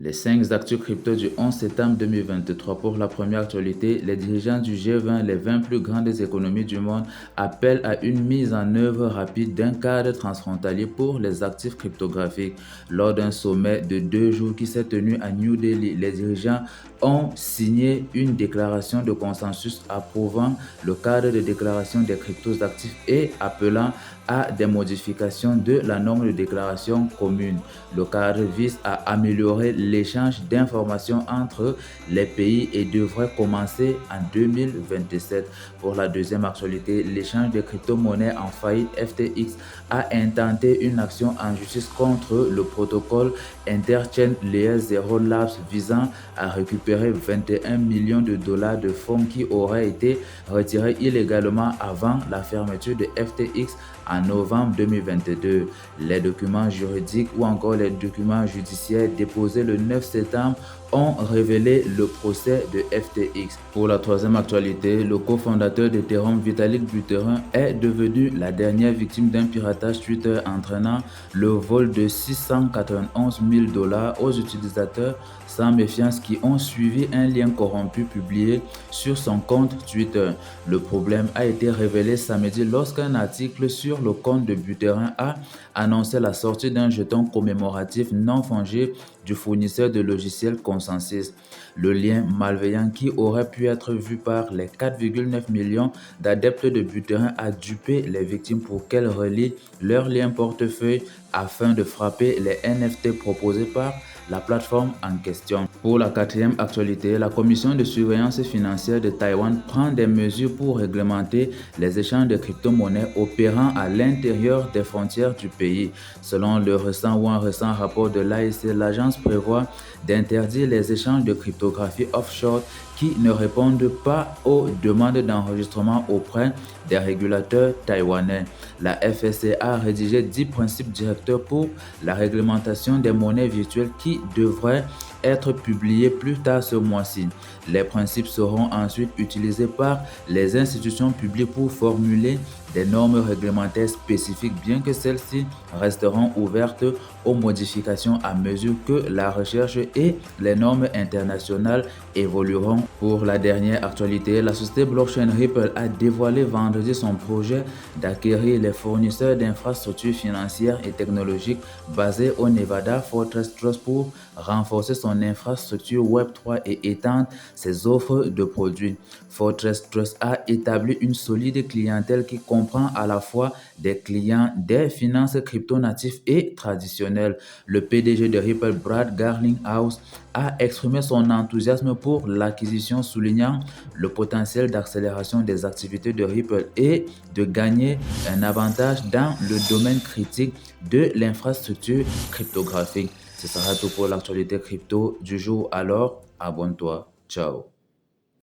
Les 5 actus crypto du 11 septembre 2023. Pour la première actualité, les dirigeants du G20, les 20 plus grandes économies du monde, appellent à une mise en œuvre rapide d'un cadre transfrontalier pour les actifs cryptographiques. Lors d'un sommet de 2 jours qui s'est tenu à New Delhi, les dirigeants ont signé une déclaration de consensus approuvant le cadre de déclaration des cryptos actifs et appelant à des modifications de la norme de déclaration commune. Le cadre vise à améliorer l'échange d'informations entre les pays et devrait commencer en 2027. Pour la deuxième actualité, l'échange de crypto-monnaies en faillite FTX a intenté une action en justice contre le protocole Interchain Layer 0 Labs visant à récupérer 21 millions de dollars de fonds qui auraient été retirés illégalement avant la fermeture de FTX en novembre 2022. Les documents juridiques ou encore les documents judiciaires déposés le 9 septembre ont révélé le procès de FTX. Pour la troisième actualité, le cofondateur d'Ethereum, Vitalik Buterin, est devenu la dernière victime d'un piratage Twitter entraînant le vol de 691 000 dollars aux utilisateurs sans méfiance qui ont suivi un lien corrompu publié sur son compte Twitter. Le problème a été révélé samedi lorsqu'un article sur le compte de Buterin a annoncé la sortie d'un jeton commémoratif non fongé du fournisseur de logiciels Consensus. Le lien malveillant qui aurait pu être vu par les 4,9 millions d'adeptes de Buterin a dupé les victimes pour qu'elles relient leur lien portefeuille afin de frapper les NFT proposés par la plateforme en question. Pour la quatrième actualité, la Commission de surveillance financière de Taïwan prend des mesures pour réglementer les échanges de crypto-monnaies opérant à l'intérieur des frontières du pays. Selon un récent rapport de l'AEC, l'agence prévoit d'interdire les échanges de cryptographie offshore qui ne répondent pas aux demandes d'enregistrement auprès des régulateurs taïwanais. La FSC a rédigé 10 principes directeurs pour la réglementation des monnaies virtuelles qui devraient être publiés plus tard ce mois-ci. Les principes seront ensuite utilisés par les institutions publiques pour formuler des normes réglementaires spécifiques, bien que celles-ci resteront ouvertes aux modifications à mesure que la recherche et les normes internationales évolueront. Pour la dernière actualité, la société blockchain Ripple a dévoilé vendredi son projet d'acquérir les fournisseurs d'infrastructures financières et technologiques basés au Nevada Fortress Trust pour renforcer son infrastructure Web3 et étendre ses offres de produits. Fortress Trust a établi une solide clientèle qui comprend à la fois des clients des finances crypto-natifs et traditionnels. Le PDG de Ripple, Brad Garlinghouse, a exprimé son enthousiasme pour l'acquisition, soulignant le potentiel d'accélération des activités de Ripple et de gagner un avantage dans le domaine critique de l'infrastructure cryptographique. Ce sera tout pour l'actualité crypto du jour. Alors, abonne-toi. Ciao.